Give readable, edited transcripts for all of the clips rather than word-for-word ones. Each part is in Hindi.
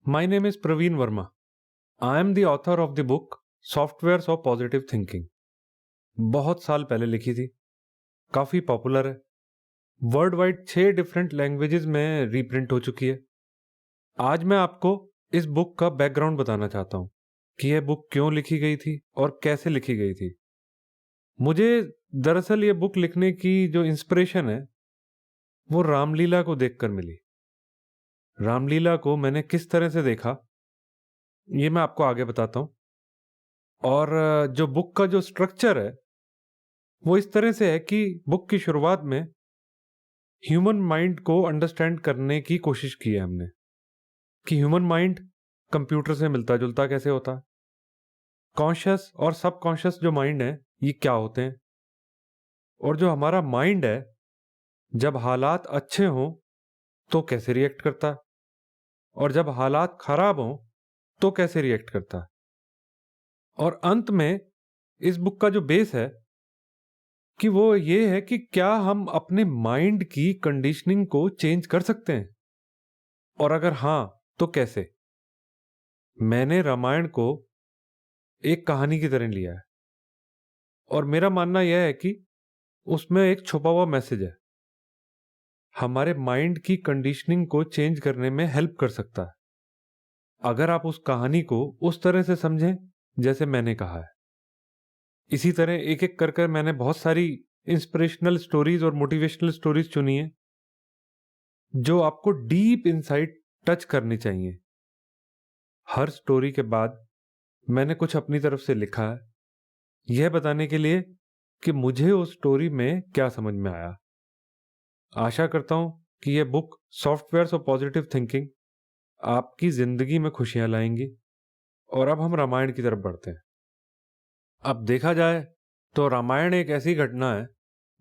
My name is Praveen Verma. I am the author of the book Softwares of Positive Thinking. बहुत साल पहले लिखी थी, काफ़ी पॉपुलर है, वर्ल्ड वाइड 6 डिफरेंट लैंग्वेजेस में रीप्रिंट हो चुकी है। आज मैं आपको इस बुक का बैकग्राउंड बताना चाहता हूँ कि यह बुक क्यों लिखी गई थी और कैसे लिखी गई थी। मुझे दरअसल ये बुक लिखने की जो इंस्पिरेशन है वो रामलीला को देखकर मिली। रामलीला को मैंने किस तरह से देखा ये मैं आपको आगे बताता हूँ। और जो बुक का जो स्ट्रक्चर है वो इस तरह से है कि बुक की शुरुआत में ह्यूमन माइंड को अंडरस्टैंड करने की कोशिश की है हमने कि ह्यूमन माइंड कंप्यूटर से मिलता जुलता कैसे होता है, कॉन्शियस और सबकॉन्शियस जो माइंड है ये क्या होते हैं, और जो हमारा माइंड है जब हालात अच्छे हों तो कैसे रिएक्ट करता है और जब हालात खराब हों तो कैसे रिएक्ट करता है। और अंत में इस बुक का जो बेस है कि वो ये है कि क्या हम अपने माइंड की कंडीशनिंग को चेंज कर सकते हैं, और अगर हां तो कैसे। मैंने रामायण को एक कहानी की तरह लिया है और मेरा मानना यह है कि उसमें एक छुपा हुआ मैसेज है, हमारे माइंड की कंडीशनिंग को चेंज करने में हेल्प कर सकता है अगर आप उस कहानी को उस तरह से समझें जैसे मैंने कहा है। इसी तरह एक एक कर मैंने बहुत सारी इंस्पिरेशनल स्टोरीज और मोटिवेशनल स्टोरीज चुनी है जो आपको डीप इनसाइट टच करनी चाहिए। हर स्टोरी के बाद मैंने कुछ अपनी तरफ से लिखा है, यह बताने के लिए कि मुझे उस स्टोरी में क्या समझ में आया। आशा करता हूं कि यह book software of positive thinking आपकी जिंदगी में खुशियां लाएंगी। और अब हम रामायण की तरफ बढ़ते हैं। अब देखा जाए तो रामायण एक ऐसी घटना है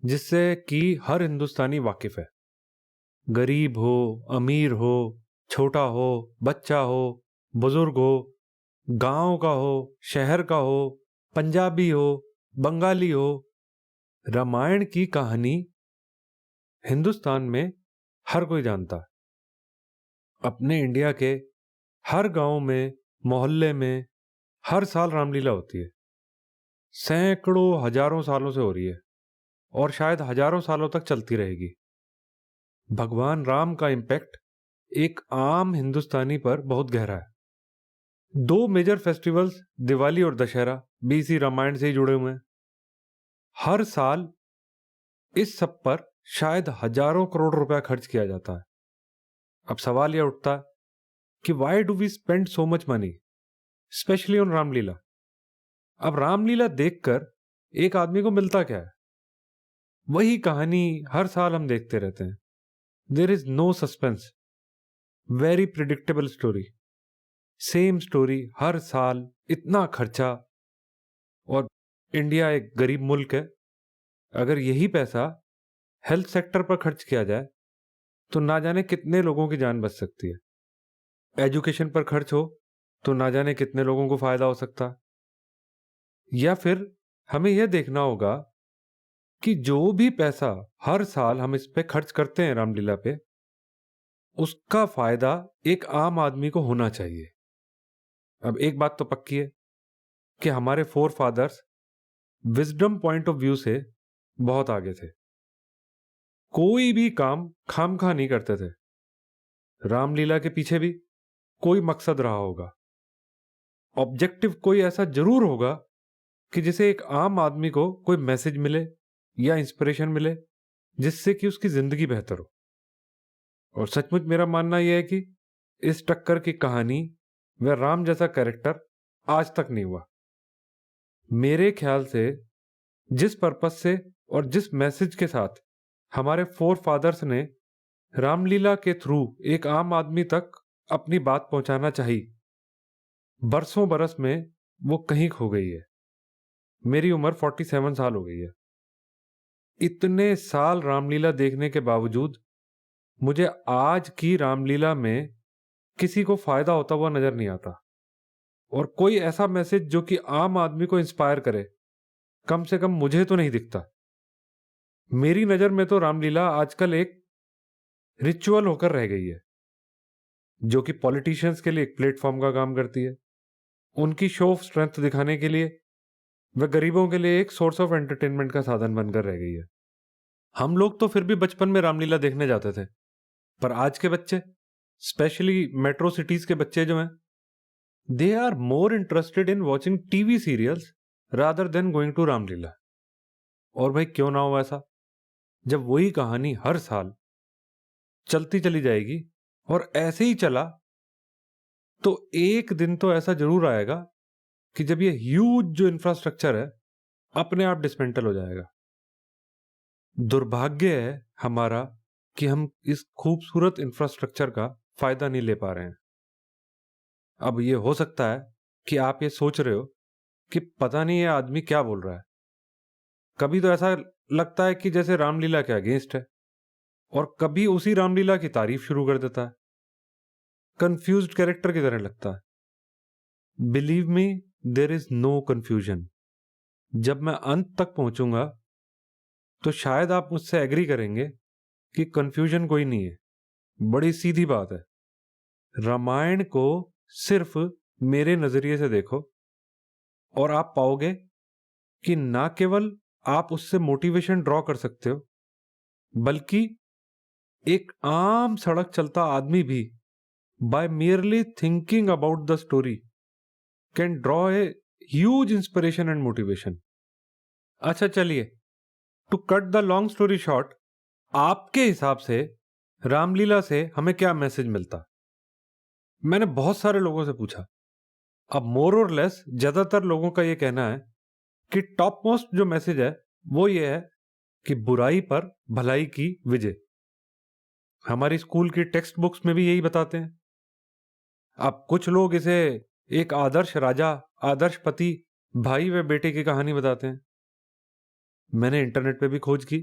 जिससे कि हर हिंदुस्तानी वाकिफ है। गरीब हो, अमीर हो, छोटा हो, बच्चा हो, बुजुर्ग हो, गांव का हो, शहर का हो, पंजाबी हो, बंगाली हो, रामायण की कहानी हिंदुस्तान में हर कोई जानता है। अपने इंडिया के हर गांव में, मोहल्ले में हर साल रामलीला होती है। सैकड़ों हजारों सालों से हो रही है और शायद हजारों सालों तक चलती रहेगी। भगवान राम का इम्पैक्ट एक आम हिंदुस्तानी पर बहुत गहरा है। 2 मेजर फेस्टिवल्स दिवाली और दशहरा भी इसी रामायण से ही जुड़े हुए हैं। हर साल इस सब पर शायद हजारों करोड़ रुपया खर्च किया जाता है। अब सवाल यह उठता है कि why do we spend so much money specially on Ramlila. अब रामलीला देखकर एक आदमी को मिलता क्या है? वही कहानी हर साल हम देखते रहते हैं। There is no suspense, very predictable story, same story हर साल, इतना खर्चा। और इंडिया एक गरीब मुल्क है, अगर यही पैसा हेल्थ सेक्टर पर खर्च किया जाए तो ना जाने कितने लोगों की जान बच सकती है। एजुकेशन पर खर्च हो तो ना जाने कितने लोगों को फायदा हो सकता है। या फिर हमें यह देखना होगा कि जो भी पैसा हर साल हम इस पे खर्च करते हैं रामलीला पे, उसका फायदा एक आम आदमी को होना चाहिए। अब एक बात तो पक्की है कि हमारे forefathers wisdom point of view से बहुत आगे थे। कोई भी काम खामखा नहीं करते थे। रामलीला के पीछे भी कोई मकसद रहा होगा, ऑब्जेक्टिव कोई ऐसा जरूर होगा कि जिसे एक आम आदमी को कोई मैसेज मिले या इंस्पिरेशन मिले जिससे कि उसकी जिंदगी बेहतर हो। और सचमुच मेरा मानना यह है कि इस टक्कर की कहानी व राम जैसा कैरेक्टर आज तक नहीं हुआ। मेरे ख्याल से जिस पर्पस से और जिस मैसेज के साथ हमारे फोर फादर्स ने रामलीला के थ्रू एक आम आदमी तक अपनी बात पहुंचाना चाहिए, बरसों बरस में वो कहीं खो गई है। मेरी उम्र 47 साल हो गई है। इतने साल रामलीला देखने के बावजूद मुझे आज की रामलीला में किसी को फायदा होता हुआ नजर नहीं आता, और कोई ऐसा मैसेज जो कि आम आदमी को इंस्पायर करे कम से कम मुझे तो नहीं दिखता। मेरी नजर में तो रामलीला आजकल एक रिचुअल होकर रह गई है। जो कि पॉलिटिशियंस के लिए एक प्लेटफॉर्म का काम करती है। उनकी शो ऑफ स्ट्रेंथ दिखाने के लिए वह गरीबों के लिए एक सोर्स ऑफ एंटरटेनमेंट का साधन बनकर रह गई है। हम लोग तो फिर भी बचपन में रामलीला देखने जाते थे, पर आज के बच्चे, स्पेशली मेट्रो सिटीज के बच्चे जो हैं, they are more interested in watching TV serials rather than going to Ramlila. और भाई क्यों ना हो ऐसा, जब वही कहानी हर साल चलती चली जाएगी और ऐसे ही चला तो एक दिन तो ऐसा जरूर आएगा कि जब ये ह्यूज जो इंफ्रास्ट्रक्चर है अपने आप डिसमेंटल हो जाएगा। दुर्भाग्य है हमारा कि हम इस खूबसूरत इंफ्रास्ट्रक्चर का फायदा नहीं ले पा रहे हैं। अब ये हो सकता है कि आप ये सोच रहे हो कि पता नहीं ये आदमी क्या बोल रहा है। कभी तो ऐसा लगता है कि जैसे रामलीला के अगेंस्ट है, और कभी उसी रामलीला की तारीफ शुरू कर देता है। कंफ्यूज्ड कैरेक्टर की तरह लगता है। Believe me, there is no confusion. जब मैं अंत तक पहुंचूंगा तो शायद आप मुझसे एग्री करेंगे कि कंफ्यूजन कोई नहीं है। बड़ी सीधी बात है। रामायण को सिर्फ मेरे नजरिए से देखो और आप पाओगे कि ना केवल आप उससे मोटिवेशन ड्रॉ कर सकते हो, बल्कि एक आम सड़क चलता आदमी भी by merely thinking about the story can draw a huge inspiration and motivation. अच्छा चलिए, to cut the long story short, आपके हिसाब से रामलीला से हमें क्या मैसेज मिलता? मैंने बहुत सारे लोगों से पूछा। अब मोर और लेस ज्यादातर लोगों का यह कहना है कि टॉप मोस्ट जो मैसेज है वो ये है कि बुराई पर भलाई की विजय। हमारी स्कूल की टेक्स्ट बुक्स में भी यही बताते हैं। अब कुछ लोग इसे एक आदर्श राजा, आदर्श पति, भाई व बेटे की कहानी बताते हैं। मैंने इंटरनेट पे भी खोज की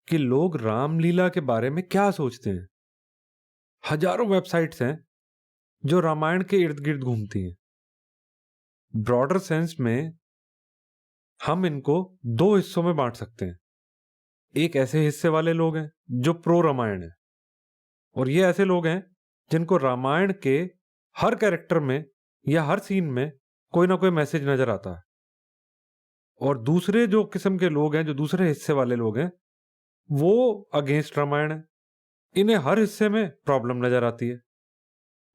कि लोग रामलीला के बारे में क्या सोचते हैं। हजारों वेबसाइट्स हैं जो रामायण के इर्द गिर्द घूमती हैं। ब्रॉडर सेंस में हम इनको दो हिस्सों में बांट सकते हैं। एक ऐसे हिस्से वाले लोग हैं जो प्रो रामायण है, और ये ऐसे लोग हैं जिनको रामायण के हर कैरेक्टर में या हर सीन में कोई ना कोई मैसेज नजर आता है। और दूसरे जो किस्म के लोग हैं, जो दूसरे हिस्से वाले लोग हैं, वो अगेंस्ट रामायण है। इन्हें हर हिस्से में प्रॉब्लम नजर आती है।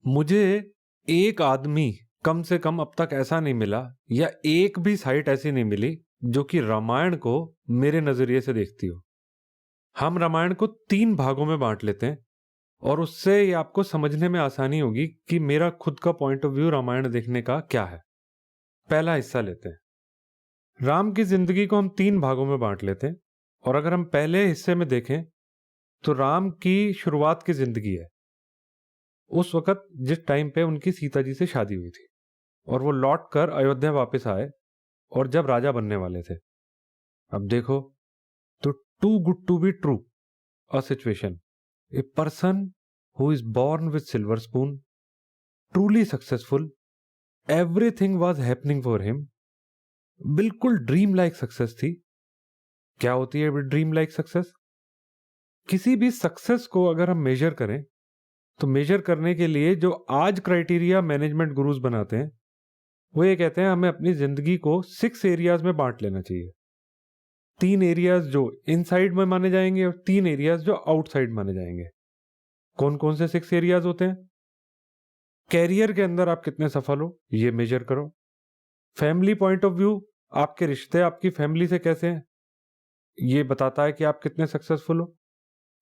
मुझे एक आदमी कम से कम अब तक ऐसा नहीं मिला, या एक भी साइट ऐसी नहीं मिली जो कि रामायण को मेरे नजरिए से देखती हो। हम रामायण को 3 भागों में बांट लेते हैं, और उससे ये आपको समझने में आसानी होगी कि मेरा खुद का पॉइंट ऑफ व्यू रामायण देखने का क्या है। पहला हिस्सा लेते हैं। राम की जिंदगी को हम 3 भागों में बांट लेते हैं, और अगर हम पहले हिस्से में देखें तो राम की शुरुआत की जिंदगी है। उस वक्त जिस टाइम पे उनकी सीता जी से शादी हुई थी और वो लौट कर अयोध्या वापस आए और जब राजा बनने वाले थे। अब देखो, तो too good to be true a situation, a person who is born with silver spoon, truly successful, everything was happening for him. बिल्कुल ड्रीम लाइक सक्सेस थी। क्या होती है ड्रीम लाइक सक्सेस? किसी भी सक्सेस को अगर हम मेजर करें तो मेजर करने के लिए जो आज क्राइटेरिया मैनेजमेंट गुरुज बनाते हैं, वो ये कहते हैं हमें अपनी जिंदगी को 6 एरियाज में बांट लेना चाहिए। 3 एरियाज जो इनसाइड में माने जाएंगे और 3 एरियाज जो आउटसाइड माने जाएंगे। कौन कौन से 6 एरियाज होते हैं? कैरियर के अंदर आप कितने सफल हो, ये मेजर करो। फैमिली पॉइंट ऑफ व्यू, आपके रिश्ते आपकी फैमिली से कैसे हैं, ये बताता है कि आप कितने सक्सेसफुल हो।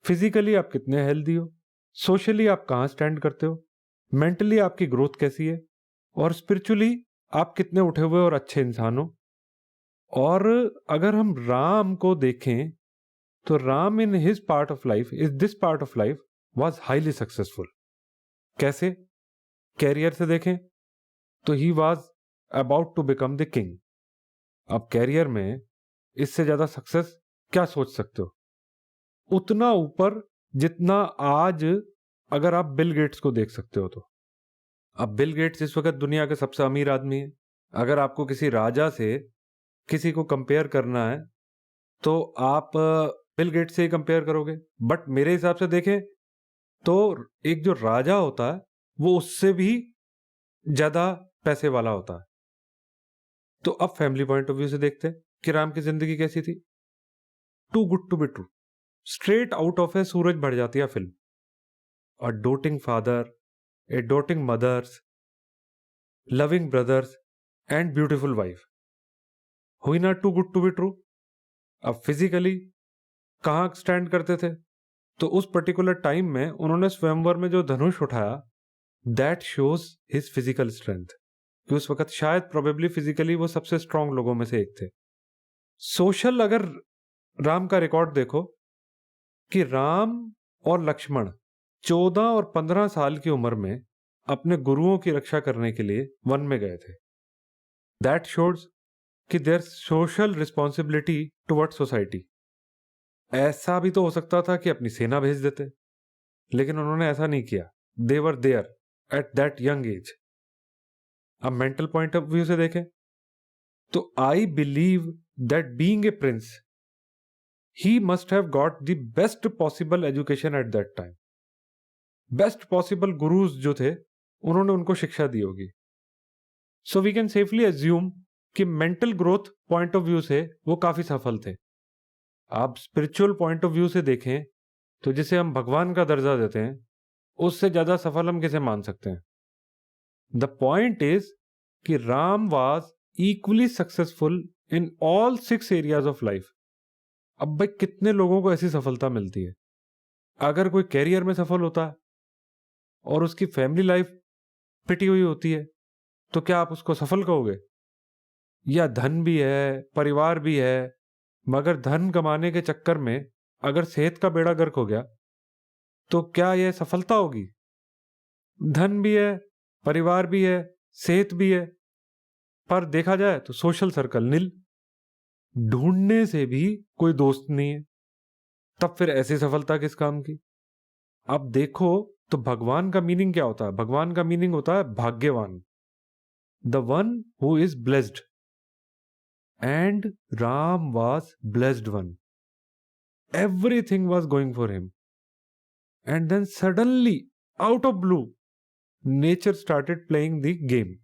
फिजिकली आप कितने हेल्दी हो। सोशली आप कहाँ स्टैंड करते हो। मेंटली आपकी ग्रोथ कैसी है। और स्पिरिचुअली आप कितने उठे हुए और अच्छे इंसान हो। और अगर हम राम को देखें तो Ram in his part of life, is this part of life was highly successful. कैसे? कैरियर से देखें तो he was about to become the king. अब कैरियर में इससे ज्यादा सक्सेस क्या सोच सकते हो? उतना ऊपर जितना आज अगर आप बिल गेट्स को देख सकते हो तो। अब बिल गेट्स इस वक्त दुनिया के सबसे अमीर आदमी है। अगर आपको किसी राजा से किसी को कंपेयर करना है तो आप बिल गेट्स से ही कंपेयर करोगे। बट मेरे हिसाब से देखें तो एक जो राजा होता है वो उससे भी ज्यादा पैसे वाला होता है। तो अब फैमिली पॉइंट ऑफ व्यू से देखते हैं कि राम की जिंदगी कैसी थी। Too good to be true, straight out of a Sooraj Barjatya है film. A doting father, a doting mothers, loving brothers and beautiful wife. हुई ना too good to be true. अब फिजिकली कहाँ स्टैंड करते थे, तो उस पर्टिकुलर टाइम में उन्होंने स्वयंवर में जो धनुष उठाया, that shows his physical strength, कि उस वक्त शायद प्रोबेबली फिजिकली वो सबसे स्ट्रांग लोगों में से एक थे। सोशल अगर राम का रिकॉर्ड देखो कि राम और लक्ष्मण 14 और 15 साल की उम्र में अपने गुरुओं की रक्षा करने के लिए वन में गए थे। दैट शोज कि their social responsibility towards society. ऐसा भी तो हो सकता था कि अपनी सेना भेज देते, लेकिन उन्होंने ऐसा नहीं किया। They were there at that young age. अब मेंटल पॉइंट ऑफ व्यू से देखें तो I believe that being a prince he must have got the best possible education at that time. Best possible gurus जो थे उन्होंने उनको शिक्षा दी होगी। So we can safely assume कि mental growth point of view से वो काफी सफल थे। आप स्पिरिचुअल पॉइंट ऑफ व्यू से देखें तो जिसे हम भगवान का दर्जा देते हैं, उससे ज्यादा सफल हम किसे मान सकते हैं। द पॉइंट इज कि Ram was equally successful in all 6 areas of life. अब भाई कितने लोगों को ऐसी सफलता मिलती है। अगर कोई कैरियर में सफल होता है और उसकी फैमिली लाइफ पिटी हुई होती है, तो क्या आप उसको सफल कहोगे? या धन भी है, परिवार भी है, मगर धन कमाने के चक्कर में अगर सेहत का बेड़ा गर्क हो गया, तो क्या यह सफलता होगी? धन भी है, परिवार भी है, सेहत भी है, पर देखा जाए तो सोशल सर्कल नील, ढूंढने से भी कोई दोस्त नहीं है। तब फिर ऐसी सफलता किस काम की? अब देखो तो भगवान का मीनिंग क्या होता है? भगवान का मीनिंग होता है भाग्यवान, the one who is blessed, and Ram was blessed one. Everything was going for him, and then suddenly out of blue nature started playing the game.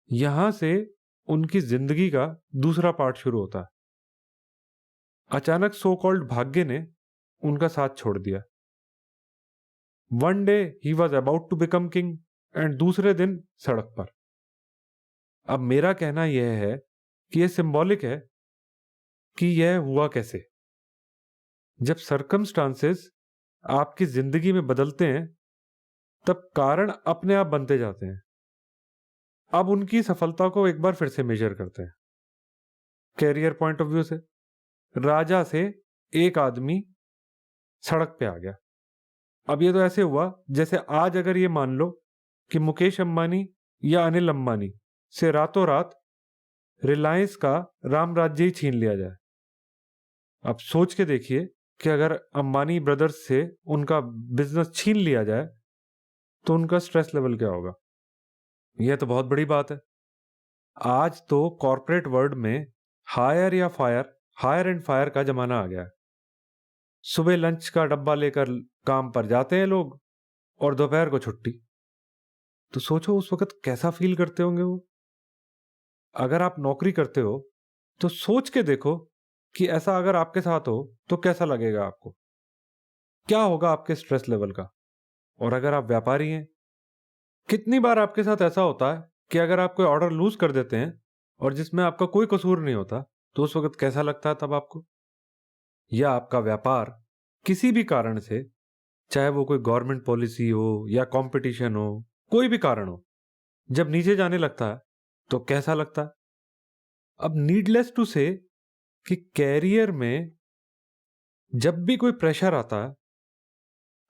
यहां से उनकी जिंदगी का दूसरा पार्ट शुरू होता है। अचानक सो कॉल्ड भाग्य ने उनका साथ छोड़ दिया। One day he was about to become king, and दूसरे दिन सड़क पर। अब मेरा कहना यह है कि यह सिंबॉलिक है कि यह हुआ कैसे। जब सर्कमस्टांसेस आपकी जिंदगी में बदलते हैं, तब कारण अपने आप बनते जाते हैं। अब उनकी सफलता को एक बार फिर से मेजर करते हैं कैरियर पॉइंट ऑफ व्यू से। राजा से एक आदमी सड़क पे आ गया। अब ये तो ऐसे हुआ जैसे आज अगर ये मान लो कि मुकेश अंबानी या अनिल अंबानी से रातों रात रिलायंस का राम राज्य ही छीन लिया जाए। अब सोच के देखिए कि अगर अंबानी ब्रदर्स से उनका बिजनेस छीन लिया जाए तो उनका स्ट्रेस लेवल क्या होगा। यह तो बहुत बड़ी बात है। आज तो कॉर्पोरेट वर्ल्ड में हायर या फायर, हायर एंड फायर का जमाना आ गया है। सुबह लंच का डब्बा लेकर काम पर जाते हैं लोग और दोपहर को छुट्टी। तो सोचो उस वक्त कैसा फील करते होंगे वो। अगर आप नौकरी करते हो तो सोच के देखो कि ऐसा अगर आपके साथ हो तो कैसा लगेगा आपको, क्या होगा आपके स्ट्रेस लेवल का। और अगर आप व्यापारी हैं, कितनी बार आपके साथ ऐसा होता है कि अगर आप कोई ऑर्डर लूज कर देते हैं और जिसमें आपका कोई कसूर नहीं होता, तो उस वक्त कैसा लगता है तब आपको। या आपका व्यापार किसी भी कारण से, चाहे वो कोई गवर्नमेंट पॉलिसी हो या कंपटीशन हो, कोई भी कारण हो, जब नीचे जाने लगता है तो कैसा लगता है। अब नीडलेस टू से कि कैरियर में जब भी कोई प्रेशर आता है,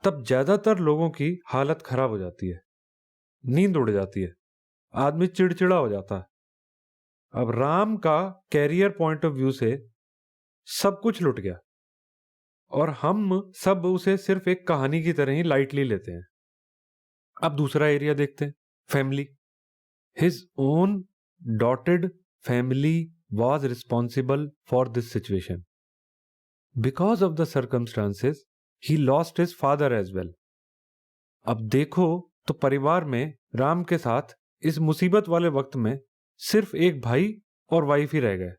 तब ज्यादातर लोगों की हालत खराब हो जाती है, नींद उड़ जाती है, आदमी चिड़चिड़ा हो जाता है। अब राम का कैरियर पॉइंट ऑफ व्यू से सब कुछ लुट गया और हम सब उसे सिर्फ एक कहानी की तरह ही लाइटली लेते हैं। अब दूसरा एरिया देखते हैं, family. His own dotted family was responsible for this situation. Because of the circumstances, he lost his father as well. अब देखो तो परिवार में राम के साथ इस मुसीबत वाले वक्त में सिर्फ एक भाई और वाइफ ही रह गए।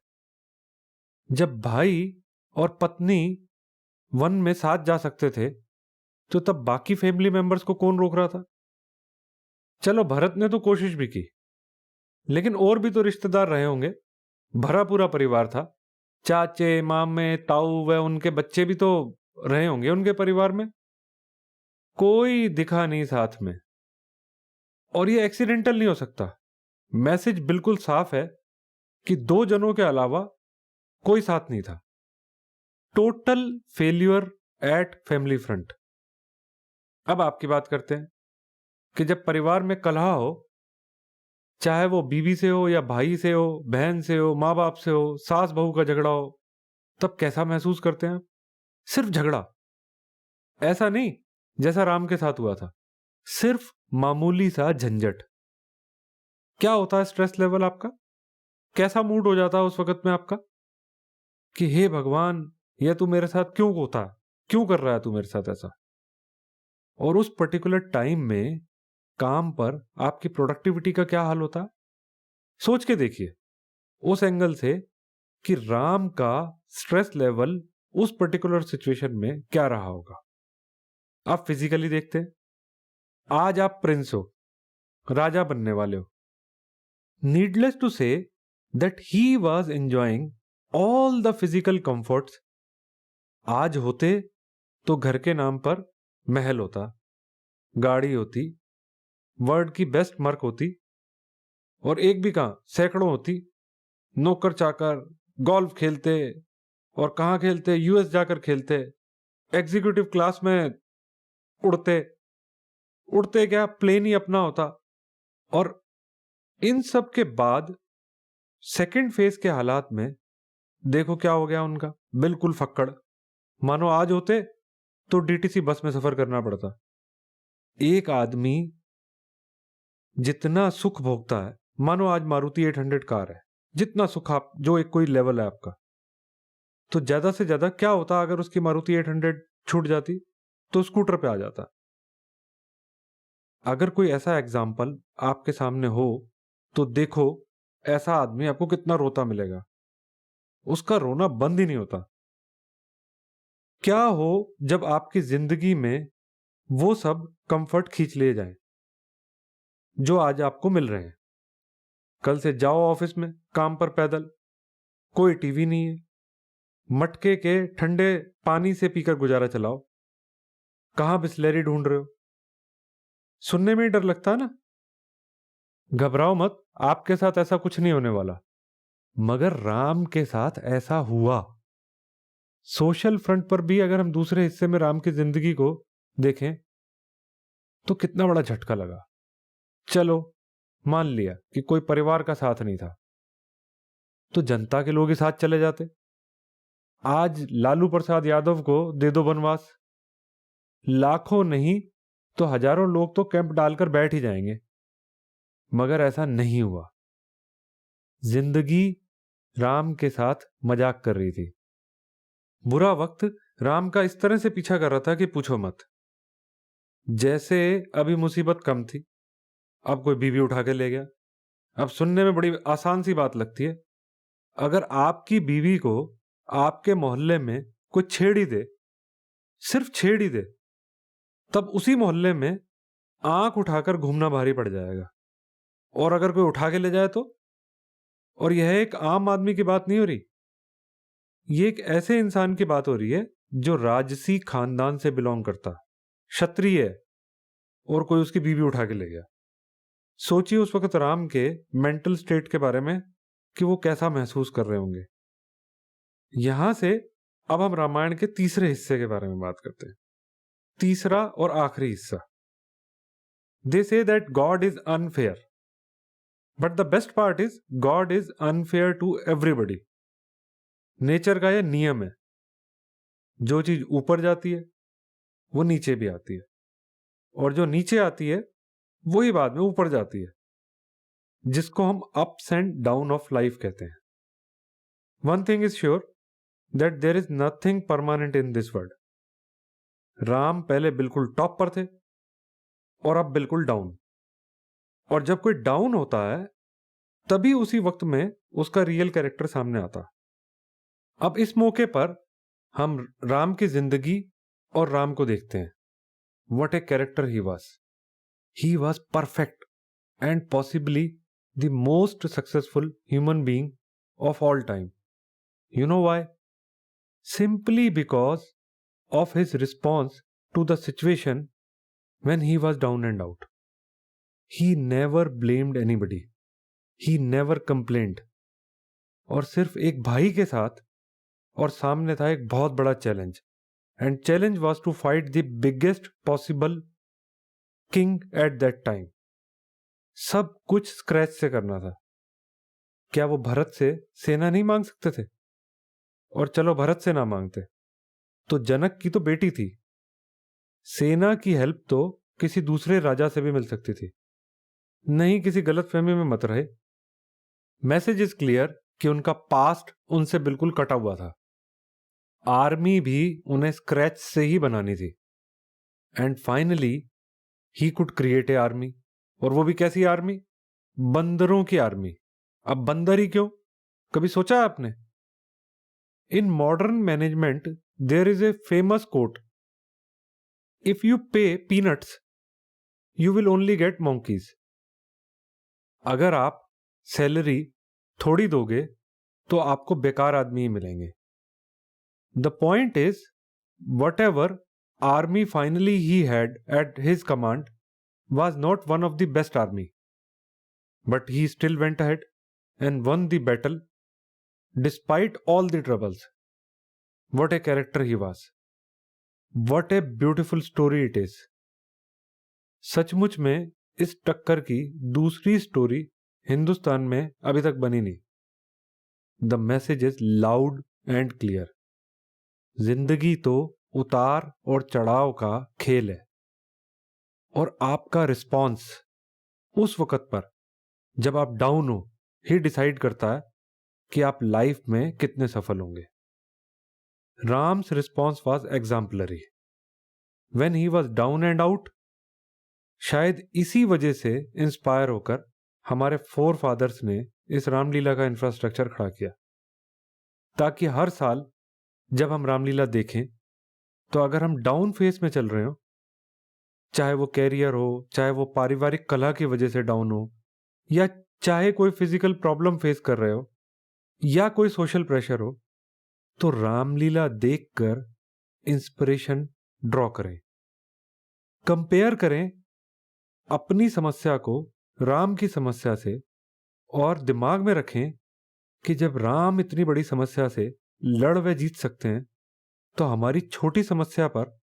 जब भाई और पत्नी वन में साथ जा सकते थे तो तब बाकी फैमिली मेंबर्स को कौन रोक रहा था? चलो भरत ने तो कोशिश भी की, लेकिन और भी तो रिश्तेदार रहे होंगे। भरा पूरा परिवार था, चाचे मामे ताऊ व उनके बच्चे भी तो रहे होंगे उनके परिवार में। कोई दिखा नहीं साथ में, और ये एक्सीडेंटल नहीं हो सकता। मैसेज बिल्कुल साफ है कि दो जनों के अलावा कोई साथ नहीं था। Total failure at family front. अब आपकी बात करते हैं कि जब परिवार में कलह हो, चाहे वो बीवी से हो या भाई से हो, बहन से हो, माँ बाप से हो, सास बहू का झगड़ा हो, तब कैसा महसूस करते हैं? सिर्फ झगड़ा, ऐसा नहीं जैसा राम के साथ हुआ था, सिर्फ मामूली सा झंझट। क्या होता है स्ट्रेस लेवल आपका? कैसा मूड हो जाता है उस वक्त में आपका कि हे भगवान, यह तू मेरे साथ क्यों होता है, क्यों कर रहा है तू मेरे साथ ऐसा? और उस पर्टिकुलर टाइम में काम पर आपकी प्रोडक्टिविटी का क्या हाल होता है? सोच के देखिए उस एंगल से कि राम का स्ट्रेस लेवल उस पर्टिकुलर सिचुएशन में क्या रहा होगा। आप फिजिकली देखते हैं, आज आप प्रिंस हो, राजा बनने वाले हो। Needless to say that he was enjoying all the physical comforts. आज होते तो घर के नाम पर महल होता, गाड़ी होती, वर्ल्ड की बेस्ट मार्क होती, और एक भी कहां सैकड़ों होती। नौकर चाकर गोल्फ खेलते, और कहां खेलते? यूएस जाकर खेलते, एग्जीक्यूटिव क्लास में उड़ते। उड़ते क्या, प्लेन ही अपना होता। और इन सब के बाद सेकंड फेज के हालात में देखो क्या हो गया उनका, बिल्कुल फक्कड़। मानो आज होते तो डीटीसी बस में सफर करना पड़ता। एक आदमी जितना सुख भोगता है, मानो आज मारुति 800 कार है, जितना सुख आप, जो एक कोई लेवल है आपका, तो ज्यादा से ज्यादा क्या होता अगर उसकी मारुति 800 छूट जाती? तो स्कूटर पे आ जाता। अगर कोई ऐसा एग्जाम्पल आपके सामने हो तो देखो ऐसा आदमी आपको कितना रोता मिलेगा। उसका रोना बंद ही नहीं होता। क्या हो जब आपकी जिंदगी में वो सब कंफर्ट खींच लिए जाए जो आज आपको मिल रहे हैं। कल से जाओ ऑफिस में काम पर पैदल, कोई टीवी नहीं है, मटके के ठंडे पानी से पीकर गुजारा चलाओ। कहां बिस्लेरी ढूंढ रहे हो? सुनने में ही डर लगता है ना। घबराओ मत, आपके साथ ऐसा कुछ नहीं होने वाला। मगर राम के साथ ऐसा हुआ। सोशल फ्रंट पर भी अगर हम दूसरे हिस्से में राम की जिंदगी को देखें तो कितना बड़ा झटका लगा। चलो मान लिया कि कोई परिवार का साथ नहीं था, तो जनता के लोग ही साथ चले जाते। आज लालू प्रसाद यादव को दे दो वनवास, लाखों नहीं तो हजारों लोग तो कैंप डालकर बैठ ही जाएंगे। मगर ऐसा नहीं हुआ। जिंदगी राम के साथ मजाक कर रही थी। बुरा वक्त राम का इस तरह से पीछा कर रहा था कि पूछो मत। जैसे अभी मुसीबत कम थी, अब कोई बीवी उठा के ले गया। अब सुनने में बड़ी आसान सी बात लगती है, अगर आपकी बीवी को आपके मोहल्ले में कोई छेड़ ही दे, सिर्फ छेड़ ही दे, तब उसी मोहल्ले में आंख उठाकर घूमना भारी पड़ जाएगा। और अगर कोई उठा के ले जाए तो? और यह एक आम आदमी की बात नहीं हो रही, ये एक ऐसे इंसान की बात हो रही है जो राजसी खानदान से बिलोंग करता, क्षत्रिय है, और कोई उसकी बीवी उठा के ले गया। सोचिए उस वक्त राम के मेंटल स्टेट के बारे में कि वो कैसा महसूस कर रहे होंगे। यहां से अब हम रामायण के तीसरे हिस्से के बारे में बात करते हैं। तीसरा और आखिरी हिस्सा। They say that God is unfair, but the best part is God is unfair to everybody. Nature का यह नियम है, जो चीज ऊपर जाती है वो नीचे भी आती है, और जो नीचे आती है वही बाद में ऊपर जाती है, जिसको हम ups and down of life कहते हैं। One thing is sure that there is nothing permanent in this world. Ram पहले बिल्कुल टॉप पर थे, और अब बिल्कुल डाउन। और जब कोई डाउन होता है तभी उसी वक्त में उसका रियल कैरेक्टर सामने आता। अब इस मौके पर हम राम की जिंदगी और राम को देखते हैं। What a character he was. He was perfect and possibly the most successful human being of all time. You know why? Simply because of his response to the situation when he was down and out. He never blamed anybody. He never complained. और सिर्फ एक भाई के साथ, और सामने था एक बहुत बड़ा challenge, and challenge was to fight the biggest possible king at that time. सब कुछ स्क्रैच से करना था। क्या वो भरत से सेना नहीं मांग सकते थे? और चलो भरत से ना मांगते तो जनक की तो बेटी थी, सेना की हेल्प तो किसी दूसरे राजा से भी मिल सकती थी। नहीं, किसी गलतफहमी में मत रहे। मैसेज इज क्लियर कि उनका पास्ट उनसे बिल्कुल कटा हुआ था। आर्मी भी उन्हें स्क्रैच से ही बनानी थी। And finally he could create a army. और वो भी कैसी आर्मी? बंदरों की आर्मी। अब बंदर ही क्यों? कभी सोचा है आपने? In modern management there is a famous quote, if you pay peanuts you will only get monkeys. अगर आप सैलरी थोड़ी दोगे तो आपको बेकार आदमी ही मिलेंगे। The point is, what ever army finally he had at his command was not one of the best army, but he still went ahead and won the battle despite all the troubles. What a character he was. What a beautiful story it is. सचमुच में इस टक्कर की दूसरी स्टोरी हिंदुस्तान में अभी तक बनी नहीं। The message is loud and clear. जिंदगी तो उतार और चढ़ाव का खेल है, और आपका रिस्पॉन्स उस वक्त पर जब आप डाउन हो ही डिसाइड करता है कि आप लाइफ में कितने सफल होंगे। Ram's response was exemplary when he was down and out. शायद इसी वजह से इंस्पायर होकर हमारे फोर फादर्स ने इस रामलीला का इंफ्रास्ट्रक्चर खड़ा किया, ताकि हर साल जब हम रामलीला देखें तो अगर हम डाउन फेज में चल रहे हो, चाहे वो कैरियर हो, चाहे वो पारिवारिक कलह की वजह से डाउन हो, या चाहे कोई फिजिकल प्रॉब्लम फेस कर रहे हो, या कोई सोशल प्रेशर हो, तो रामलीला देखकर इंस्पिरेशन ड्रॉ करें। कंपेयर करें अपनी समस्या को राम की समस्या से, और दिमाग में रखें कि जब राम इतनी बड़ी समस्या से लड़ व जीत सकते हैं तो हमारी छोटी समस्या पर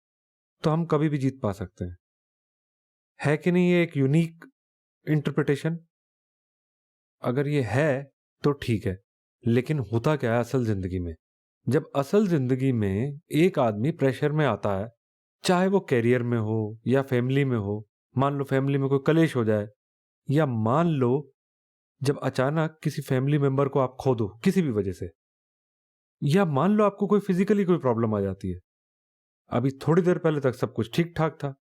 तो हम कभी भी जीत पा सकते हैं। है कि नहीं ये एक यूनिक इंटरप्रिटेशन? अगर ये है तो ठीक है, लेकिन होता क्या है असल जिंदगी में? जब असल जिंदगी में एक आदमी प्रेशर में आता है, चाहे वो कैरियर में हो या फैमिली में हो, मान लो फैमिली में कोई कलेश हो जाए, या मान लो जब अचानक किसी फैमिली मेंबर को आप खो दो किसी भी वजह से, या मान लो आपको कोई फिजिकली कोई प्रॉब्लम आ जाती है। अभी थोड़ी देर पहले तक सब कुछ ठीक ठाक था,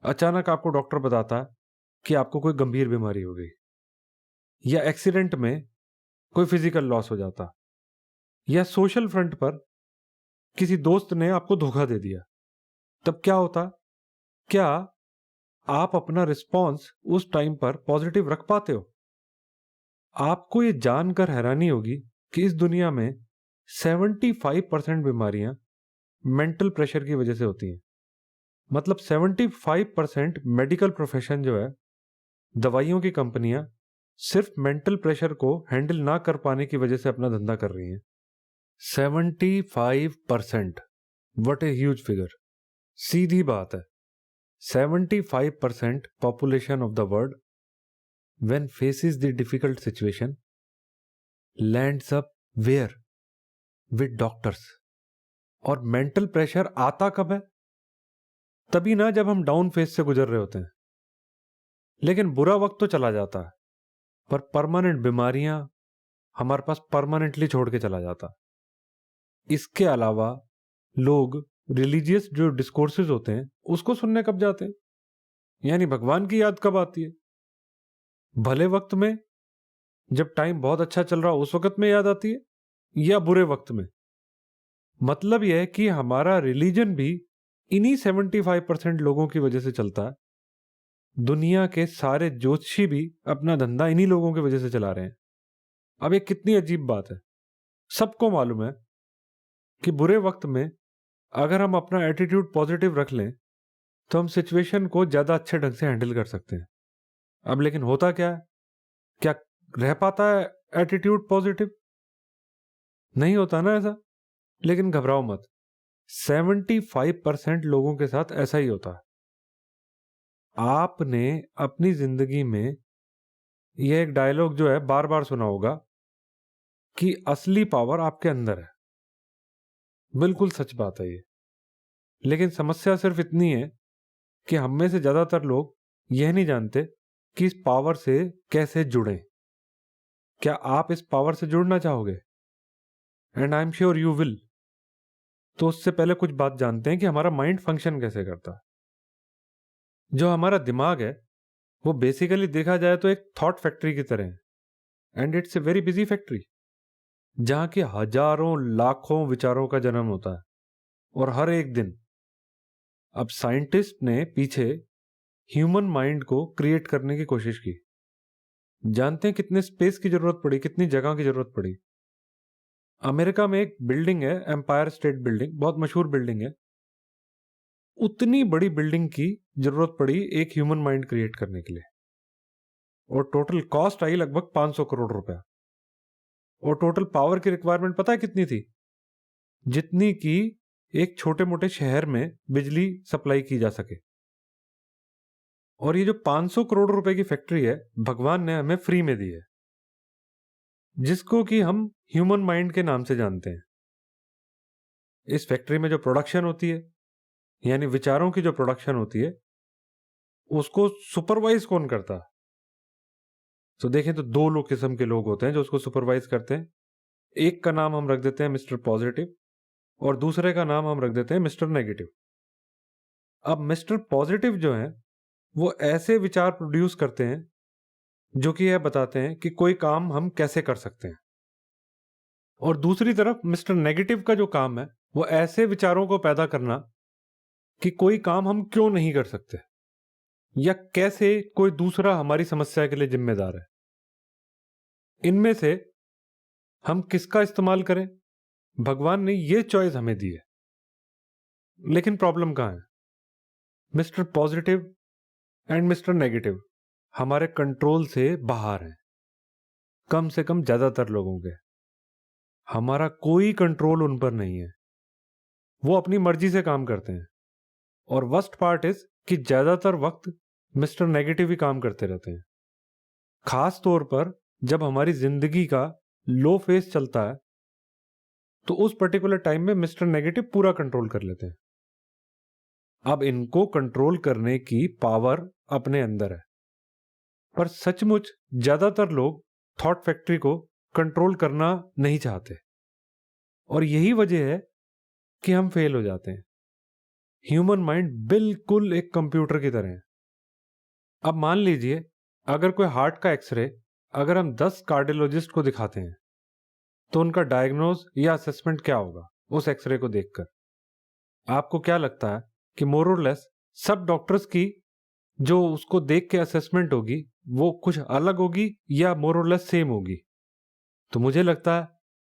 अचानक आपको डॉक्टर बताता है कि आपको कोई गंभीर बीमारी हो गई, या एक्सीडेंट में कोई फिजिकल लॉस हो जाता, या सोशल फ्रंट पर किसी दोस्त ने आपको धोखा दे दिया, तब क्या होता? क्या आप अपना रिस्पॉन्स उस टाइम पर पॉजिटिव रख पाते हो? आपको यह जानकर हैरानी होगी कि इस दुनिया में 75% बीमारियां मेंटल प्रेशर की वजह से होती हैं। मतलब 75% मेडिकल प्रोफेशन जो है, दवाइयों की कंपनियां सिर्फ मेंटल प्रेशर को हैंडल ना कर पाने की वजह से अपना धंधा कर रही हैं। 75%, व्हाट ए ह्यूज फिगर। सीधी बात है, 75% population of the world when faces the difficult situation lands up where? With doctors. और मेंटल प्रेशर आता कब है? तभी ना जब हम डाउन फेज से गुजर रहे होते हैं। लेकिन बुरा वक्त तो चला जाता है, पर परमानेंट बीमारियां हमारे पास परमानेंटली छोड़ के चला जाता। इसके अलावा लोग रिलीजियस जो डिस्कोर्सेज होते हैं उसको सुनने कब जाते हैं? यानी भगवान की याद कब आती है? भले वक्त में, जब टाइम बहुत अच्छा चल रहा हो उस वक्त में याद आती है, या बुरे वक्त में? मतलब यह है कि हमारा रिलीजन भी इन्हीं 75% लोगों की वजह से चलता है। दुनिया के सारे ज्योतिषी भी अपना धंधा इन्हीं लोगों की वजह से चला रहे हैं। अब ये कितनी अजीब बात है। सबको मालूम है कि बुरे वक्त में अगर हम अपना एटीट्यूड पॉजिटिव रख लें तो हम सिचुएशन को ज्यादा अच्छे ढंग से हैंडल कर सकते हैं। अब लेकिन होता क्या है, क्या रह पाता है एटीट्यूड पॉजिटिव? नहीं होता ना ऐसा। लेकिन घबराओ मत, 75% लोगों के साथ ऐसा ही होता है। आपने अपनी जिंदगी में यह एक डायलॉग जो है बार बार सुना होगा कि असली पावर आपके अंदर है। बिल्कुल सच बात है ये। लेकिन समस्या सिर्फ इतनी है कि हम में से ज्यादातर लोग यह नहीं जानते कि इस पावर से कैसे जुड़ें। क्या आप इस पावर से जुड़ना चाहोगे? And I am sure you will. तो उससे पहले कुछ बात जानते हैं कि हमारा माइंड फंक्शन कैसे करता है। जो हमारा दिमाग है वो बेसिकली देखा जाए तो एक थॉट फैक्ट्री की तरह है। And it's a very busy factory जहां की हजारों लाखों विचारों का जन्म होता है और हर एक दिन। अब साइंटिस्ट ने पीछे ह्यूमन माइंड को क्रिएट करने की कोशिश की। जानते हैं कितने स्पेस की जरूरत पड़ी, कितनी जगह की जरूरत पड़ी? अमेरिका में एक बिल्डिंग है, एम्पायर स्टेट बिल्डिंग, बहुत मशहूर बिल्डिंग है। उतनी बड़ी बिल्डिंग की जरूरत पड़ी एक ह्यूमन माइंड क्रिएट करने के लिए, और टोटल कॉस्ट आई लगभग 500 करोड़ रुपया। और टोटल पावर की रिक्वायरमेंट पता है कितनी थी? जितनी कि एक छोटे मोटे शहर में बिजली सप्लाई की जा सके। और ये जो 500 करोड़ रुपए की फैक्ट्री है भगवान ने हमें फ्री में दी है, जिसको कि हम ह्यूमन माइंड के नाम से जानते हैं। इस फैक्ट्री में जो प्रोडक्शन होती है, यानी विचारों की जो प्रोडक्शन होती है, उसको सुपरवाइज कौन करता है? तो देखें तो दो लोग किस्म के लोग होते हैं जो उसको सुपरवाइज करते हैं। एक का नाम हम रख देते हैं मिस्टर पॉजिटिव और दूसरे का नाम हम रख देते हैं मिस्टर नेगेटिव। अब मिस्टर पॉजिटिव जो है वो ऐसे विचार प्रोड्यूस करते हैं जो कि यह बताते हैं कि कोई काम हम कैसे कर सकते हैं। और दूसरी तरफ मिस्टर नेगेटिव का जो काम है वो ऐसे विचारों को पैदा करना कि कोई काम हम क्यों नहीं कर सकते, या कैसे कोई दूसरा हमारी समस्या के लिए जिम्मेदार है। इनमें से हम किसका इस्तेमाल करें? भगवान ने ये चॉइस हमें दी है। लेकिन प्रॉब्लम कहां है? Mister positive and mister negative हमारे कंट्रोल से बाहर हैं, कम से कम ज्यादातर लोगों के। हमारा कोई कंट्रोल उन पर नहीं है, वो अपनी मर्जी से काम करते हैं। और वर्स्ट पार्ट इज कि ज्यादातर वक्त मिस्टर नेगेटिव ही काम करते रहते हैं। खास तौर पर जब हमारी जिंदगी का लो फेज चलता है तो उस पर्टिकुलर टाइम में मिस्टर नेगेटिव पूरा कंट्रोल कर लेते हैं। अब इनको कंट्रोल करने की पावर अपने अंदर है, पर सचमुच ज्यादातर लोग थॉट फैक्ट्री को कंट्रोल करना नहीं चाहते। और यही वजह है कि हम फेल हो जाते हैं। ह्यूमन माइंड बिल्कुल एक कंप्यूटर की तरह है। अब मान लीजिए अगर कोई हार्ट का एक्सरे अगर हम 10 कार्डियोलॉजिस्ट को दिखाते हैं तो उनका डायग्नोज या असेसमेंट क्या होगा उस एक्सरे को देखकर? आपको क्या लगता है कि मोर और लेस सब डॉक्टर्स की जो उसको देख के असेसमेंट होगी वो कुछ अलग होगी या मोर और लेस सेम होगी? तो मुझे लगता है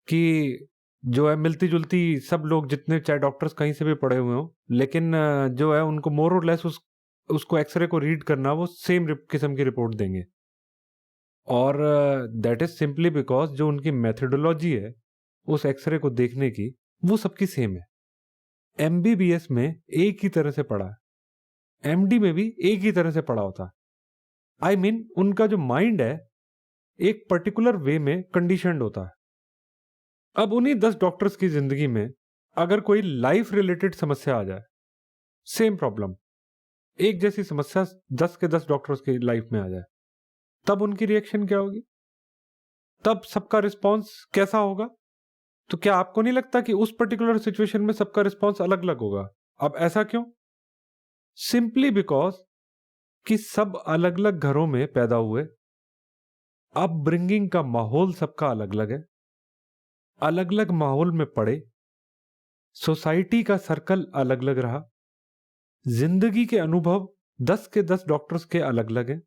कि जो है मिलती जुलती सब लोग, जितने चाहे डॉक्टर्स कहीं से भी पढ़े हुए हो, लेकिन जो है उनको मोर और लेस उसको एक्सरे को रीड करना वो सेम किस्म की रिपोर्ट देंगे। और दैट इज सिंपली बिकॉज जो उनकी मेथडोलॉजी है उस एक्सरे को देखने की वो सबकी सेम है। एमबीबीएस में एक ही तरह से पढ़ा है, एमडी में भी एक ही तरह से पढ़ा होता है। आई मीन उनका जो माइंड है एक पर्टिकुलर वे में कंडीशनड होता है। अब उन्हीं 10 डॉक्टर्स की जिंदगी में अगर कोई लाइफ रिलेटेड समस्या आ जाए, सेम प्रॉब्लम, एक जैसी समस्या 10 के 10 डॉक्टर्स की लाइफ में आ जाए, तब उनकी रिएक्शन क्या होगी? तब सबका रिस्पॉन्स कैसा होगा? तो क्या आपको नहीं लगता कि उस पर्टिकुलर सिचुएशन में सबका रिस्पॉन्स अलग अलग होगा? अब ऐसा क्यों? सिंपली बिकॉज कि सब अलग अलग घरों में पैदा हुए, अपब्रिंगिंग का माहौल सबका अलग अलग है, अलग अलग माहौल में पड़े, सोसाइटी का सर्कल अलग अलग रहा, जिंदगी के अनुभव 10 के 10 डॉक्टर्स के अलग अलग हैं,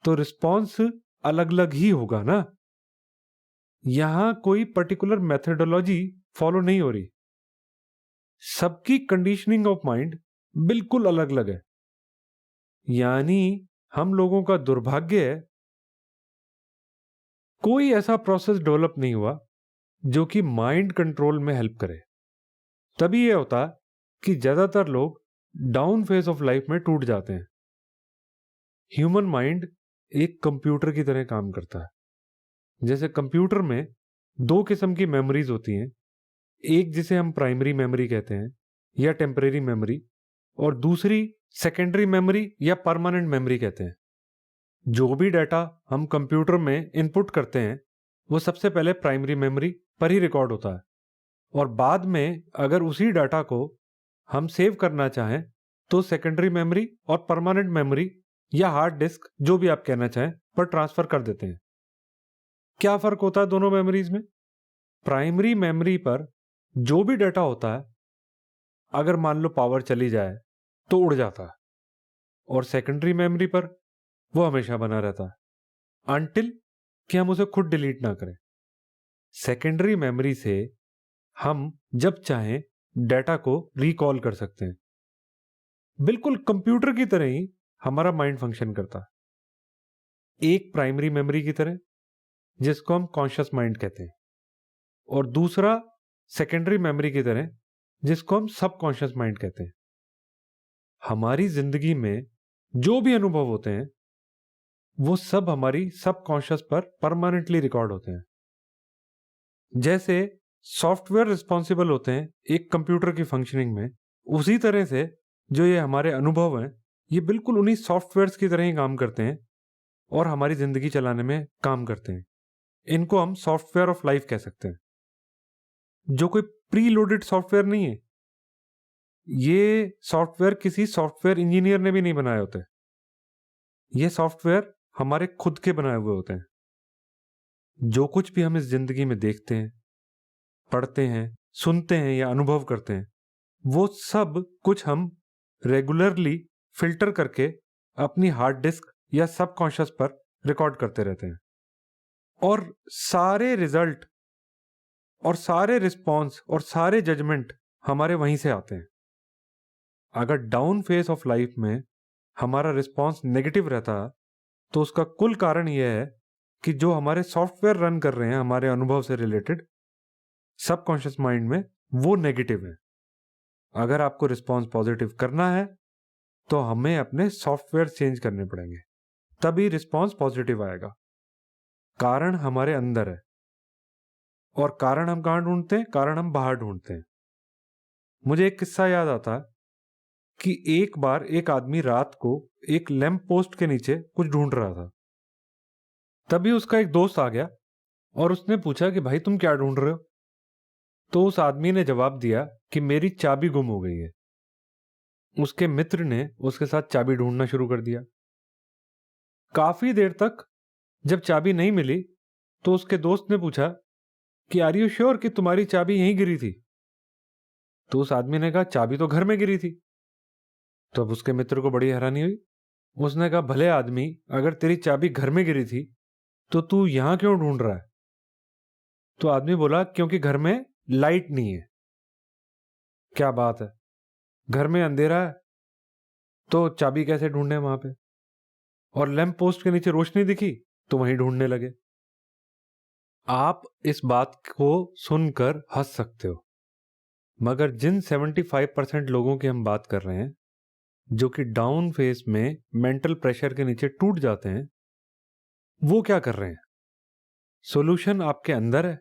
तो रिस्पॉन्स अलग अलग ही होगा ना। यहां कोई पर्टिकुलर मेथडोलॉजी फॉलो नहीं हो रही, सबकी कंडीशनिंग ऑफ माइंड बिल्कुल अलग अलग है। यानी हम लोगों का दुर्भाग्य है, कोई ऐसा प्रोसेस डेवलप नहीं हुआ जो कि माइंड कंट्रोल में हेल्प करे। तभी यह होता कि ज्यादातर लोग डाउन फेज ऑफ लाइफ में टूट जाते हैं। ह्यूमन माइंड एक कंप्यूटर की तरह काम करता है। जैसे कंप्यूटर में 2 किस्म की मेमोरीज होती हैं, एक जिसे हम प्राइमरी मेमोरी कहते हैं या टेम्परेरी मेमोरी, और दूसरी सेकेंडरी मेमोरी या परमानेंट मेमोरी कहते हैं। जो भी डाटा हम कंप्यूटर में इनपुट करते हैं वो सबसे पहले प्राइमरी मेमोरी पर ही रिकॉर्ड होता है, और बाद में अगर उसी डाटा को हम सेव करना चाहें तो सेकेंडरी मेमोरी और परमानेंट मेमोरी या हार्ड डिस्क, जो भी आप कहना चाहें, पर ट्रांसफर कर देते हैं। क्या फर्क होता है दोनों मेमोरीज में? प्राइमरी मेमोरी पर जो भी डाटा होता है, अगर मान लो पावर चली जाए तो उड़ जाता है, और सेकेंडरी मेमोरी पर वो हमेशा बना रहता है अनटिल कि हम उसे खुद डिलीट ना करें। सेकेंडरी मेमोरी से हम जब चाहें डाटा को रिकॉल कर सकते हैं। बिल्कुल कंप्यूटर की तरह ही हमारा माइंड फंक्शन करता है, एक प्राइमरी मेमोरी की तरह जिसको हम कॉन्शियस माइंड कहते हैं, और दूसरा सेकेंडरी मेमोरी की तरह जिसको हम सबकॉन्शियस माइंड कहते हैं। हमारी जिंदगी में जो भी अनुभव होते हैं वो सब हमारी सबकॉन्शियस पर परमानेंटली रिकॉर्ड होते हैं। जैसे सॉफ्टवेयर रिस्पॉन्सिबल होते हैं एक कंप्यूटर की फंक्शनिंग में, उसी तरह से जो ये हमारे अनुभव हैं ये बिल्कुल उन्हीं सॉफ्टवेयर्स की तरह ही काम करते हैं और हमारी जिंदगी चलाने में काम करते हैं। इनको हम सॉफ्टवेयर ऑफ लाइफ कह सकते हैं, जो कोई प्री लोडेड सॉफ्टवेयर नहीं है। ये सॉफ्टवेयर किसी सॉफ्टवेयर इंजीनियर ने भी नहीं बनाए होते। ये सॉफ्टवेयर हमारे खुद के बनाए हुए होते हैं। जो कुछ भी हम इस जिंदगी में देखते हैं, पढ़ते हैं, सुनते हैं या अनुभव करते हैं, वो सब कुछ हम रेगुलरली फिल्टर करके अपनी हार्ड डिस्क या सबकॉन्शियस पर रिकॉर्ड करते रहते हैं, और सारे रिजल्ट और सारे रिस्पॉन्स और सारे जजमेंट हमारे वहीं से आते हैं। अगर डाउन फेज ऑफ लाइफ में हमारा रिस्पॉन्स नेगेटिव रहता तो उसका कुल कारण यह है कि जो हमारे सॉफ्टवेयर रन कर रहे हैं हमारे अनुभव से रिलेटेड सबकॉन्शियस माइंड में, वो नेगेटिव है। अगर आपको रिस्पॉन्स पॉजिटिव करना है तो हमें अपने सॉफ्टवेयर चेंज करने पड़ेंगे, तभी रिस्पॉन्स पॉजिटिव आएगा। कारण हमारे अंदर है, और कारण हम कहाँ ढूंढते हैं? कारण हम बाहर ढूंढते हैं। मुझे एक किस्सा याद आता है कि एक बार एक आदमी रात को एक लैंप पोस्ट के नीचे कुछ ढूंढ रहा था। तभी उसका एक दोस्त आ गया और उसने पूछा कि भाई तुम क्या ढूंढ रहे हो? तो उस आदमी ने जवाब दिया कि मेरी चाबी गुम हो गई है। उसके मित्र ने उसके साथ चाबी ढूंढना शुरू कर दिया। काफी देर तक जब चाबी नहीं मिली तो उसके दोस्त ने पूछा कि आर यू श्योर कि तुम्हारी चाबी यहीं गिरी थी? तो उस आदमी ने कहा चाबी तो घर में गिरी थी। तो अब उसके मित्र को बड़ी हैरानी हुई। उसने कहा भले आदमी, अगर तेरी चाबी घर में गिरी थी तो तू यहां क्यों ढूंढ रहा है? तो आदमी बोला क्योंकि घर में लाइट नहीं है। क्या बात है, घर में अंधेरा है तो चाबी कैसे ढूंढे वहां पे? और लैंप पोस्ट के नीचे रोशनी दिखी तो वहीं ढूंढने लगे। आप इस बात को सुनकर हंस सकते हो, मगर जिन 75% लोगों की हम बात कर रहे हैं जो कि डाउन फेज में मेंटल प्रेशर के नीचे टूट जाते हैं, वो क्या कर रहे हैं? सॉल्यूशन आपके अंदर है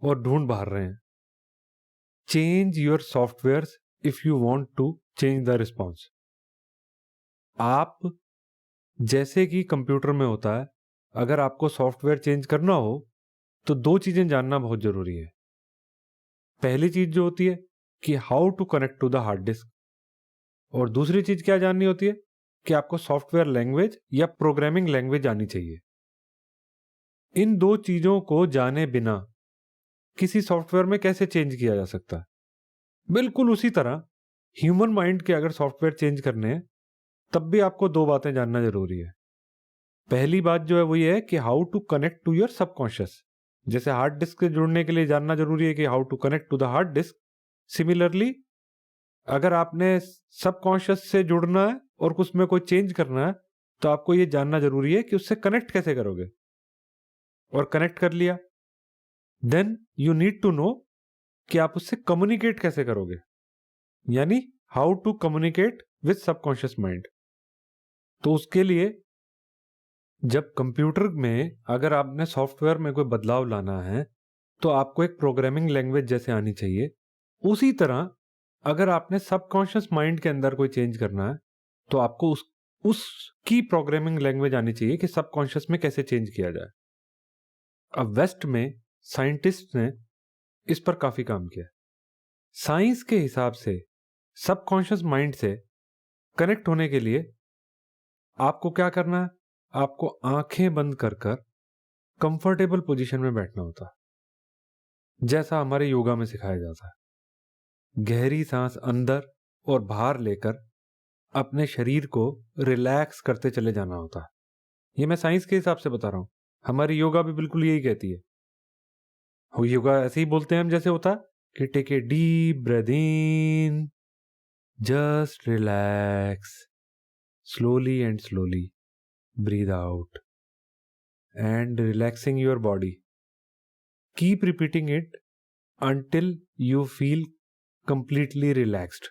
और ढूंढ बाहर रहे हैं। Change your software if you want to change the response. आप जैसे कि कंप्यूटर में होता है, अगर आपको सॉफ्टवेयर चेंज करना हो तो 2 चीजें जानना बहुत जरूरी है। पहली चीज जो होती है कि how to connect to the hard disk, और दूसरी चीज क्या जाननी होती है कि आपको सॉफ्टवेयर लैंग्वेज या प्रोग्रामिंग लैंग्वेज आनी चाहिए। इन दो चीजों को जाने बिना किसी सॉफ्टवेयर में कैसे चेंज किया जा सकता है? बिल्कुल उसी तरह ह्यूमन माइंड के अगर सॉफ्टवेयर चेंज करने हैं तब भी आपको दो बातें जानना जरूरी है। पहली बात जो है वो ये है कि how to connect to your subconscious. जैसे हार्ड डिस्क से जुड़ने के लिए जानना जरूरी है कि how to connect to the hard disk, similarly अगर आपने सबकॉन्शियस से जुड़ना है और उसमें कोई चेंज करना है तो आपको ये जानना जरूरी है कि उससे कनेक्ट कैसे करोगे। और कनेक्ट कर लिया, then you need to know कि आप उससे कम्युनिकेट कैसे करोगे, यानी how to communicate with subconscious mind. तो उसके लिए जब कंप्यूटर में अगर आपने सॉफ्टवेयर में कोई बदलाव लाना है तो आपको एक प्रोग्रामिंग लैंग्वेज जैसे आनी चाहिए। उसी तरह अगर आपने सबकॉन्शियस माइंड के अंदर कोई चेंज करना है तो आपको उसकी प्रोग्रामिंग लैंग्वेज आनी चाहिए कि सबकॉन्शियस में कैसे चेंज किया जाए। अब वेस्ट में साइंटिस्ट ने इस पर काफी काम किया। साइंस के हिसाब से सबकॉन्शियस माइंड से कनेक्ट होने के लिए आपको क्या करना है? आपको आंखें बंद कर कर कंफर्टेबल पोजीशन में बैठना होता है, जैसा हमारे योगा में सिखाया जाता है। गहरी सांस अंदर और बाहर लेकर अपने शरीर को रिलैक्स करते चले जाना होता है। ये मैं साइंस के हिसाब से बता रहा हूं, हमारी योगा भी बिल्कुल यही कहती है। योगा ऐसे ही बोलते हैं हम, जैसे होता है कि take a deep breath in, just relax, slowly and slowly breathe out and relaxing your body. Keep repeating it until you feel completely relaxed.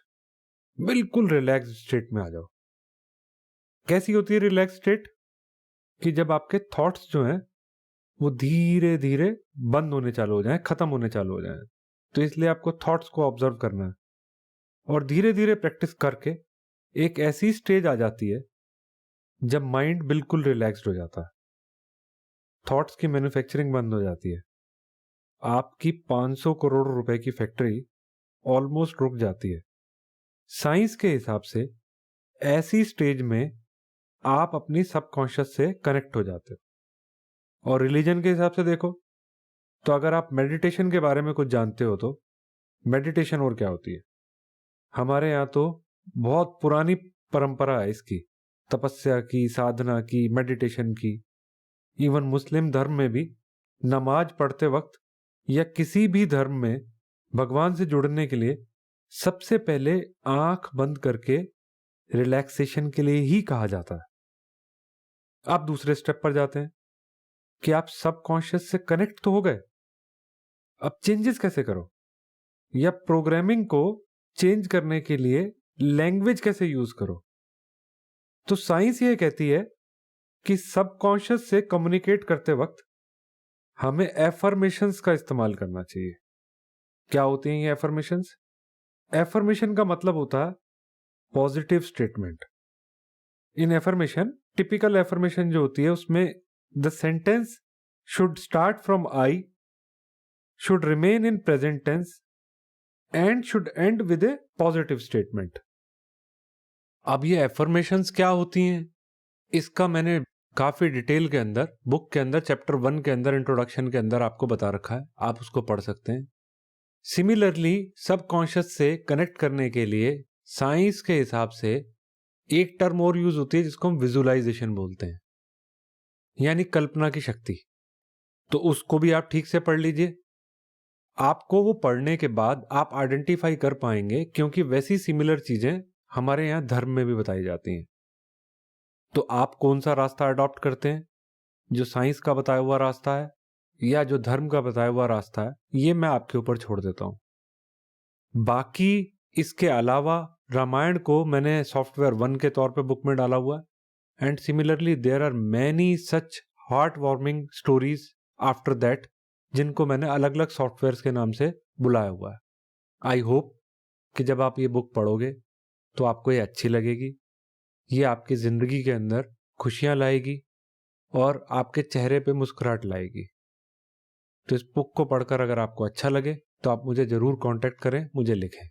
बिल्कुल रिलैक्स स्टेट में आ जाओ। कैसी होती है रिलैक्स स्टेट? कि जब आपके थॉट्स जो हैं वो धीरे धीरे बंद होने चालू हो जाएं, खत्म होने चालू हो जाएं। तो इसलिए आपको थॉट्स को ऑब्जर्व करना है और धीरे धीरे प्रैक्टिस करके एक ऐसी स्टेज आ जाती है जब माइंड बिल्कुल रिलैक्स्ड हो जाता है, थॉट्स की मैन्युफैक्चरिंग बंद हो जाती है, आपकी 500 करोड़ रुपए की फैक्ट्री ऑलमोस्ट रुक जाती है। साइंस के हिसाब से ऐसी स्टेज में आप अपनी सबकॉन्शियस से कनेक्ट हो जाते हो। और रिलीजन के हिसाब से देखो तो अगर आप मेडिटेशन के बारे में कुछ जानते हो तो मेडिटेशन और क्या होती है? हमारे यहाँ तो बहुत पुरानी परंपरा है इसकी, तपस्या की, साधना की, मेडिटेशन की। इवन मुस्लिम धर्म में भी नमाज पढ़ते वक्त या किसी भी धर्म में भगवान से जुड़ने के लिए सबसे पहले आंख बंद करके रिलैक्सेशन के लिए ही कहा जाता है। आप दूसरे स्टेप पर जाते हैं कि आप सबकॉन्शियस से कनेक्ट तो हो गए, अब चेंजेस कैसे करो, या प्रोग्रामिंग को चेंज करने के लिए लैंग्वेज कैसे यूज करो। तो साइंस ये कहती है कि सबकॉन्शियस से कम्युनिकेट करते वक्त हमें एफर्मेशंस का इस्तेमाल करना चाहिए। क्या होती हैं ये एफर्मेशंस? एफर्मेशन का मतलब होता है positive statement. In affirmation, typical affirmation जो होती है उसमें the sentence should start from I, should remain in present tense and should end with a positive statement. अब ये एफर्मेशंस क्या होती हैं इसका मैंने काफी डिटेल के अंदर बुक के अंदर चैप्टर 1 के अंदर इंट्रोडक्शन के अंदर आपको बता रखा है, आप उसको पढ़ सकते हैं। सिमिलरली सबकॉन्शियस से कनेक्ट करने के लिए साइंस के हिसाब से एक टर्म और यूज होती है जिसको हम विजुअलाइजेशन बोलते हैं, यानी कल्पना की शक्ति। तो उसको भी आप ठीक से पढ़ लीजिए। आपको वो पढ़ने के बाद आप आइडेंटिफाई कर पाएंगे, क्योंकि वैसी सिमिलर चीजें हमारे यहाँ धर्म में भी बताई जाती हैं। तो आप कौन सा रास्ता अडॉप्ट करते हैं, जो साइंस का बताया हुआ रास्ता है या जो धर्म का बताया हुआ रास्ता है, ये मैं आपके ऊपर छोड़ देता हूं। बाकी इसके अलावा रामायण को मैंने सॉफ्टवेयर 1 के तौर पे बुक में डाला हुआ है। And similarly there are many such heart warming stories after that, जिनको मैंने अलग अलग सॉफ्टवेयर के नाम से बुलाया हुआ है। आई होप कि जब आप ये बुक पढ़ोगे तो आपको ये अच्छी लगेगी, ये आपकी जिंदगी के अंदर खुशियां लाएगी और आपके चेहरे पे मुस्कुराहट लाएगी। तो इस बुक को पढ़कर अगर आपको अच्छा लगे तो आप मुझे जरूर कांटेक्ट करें, मुझे लिखें।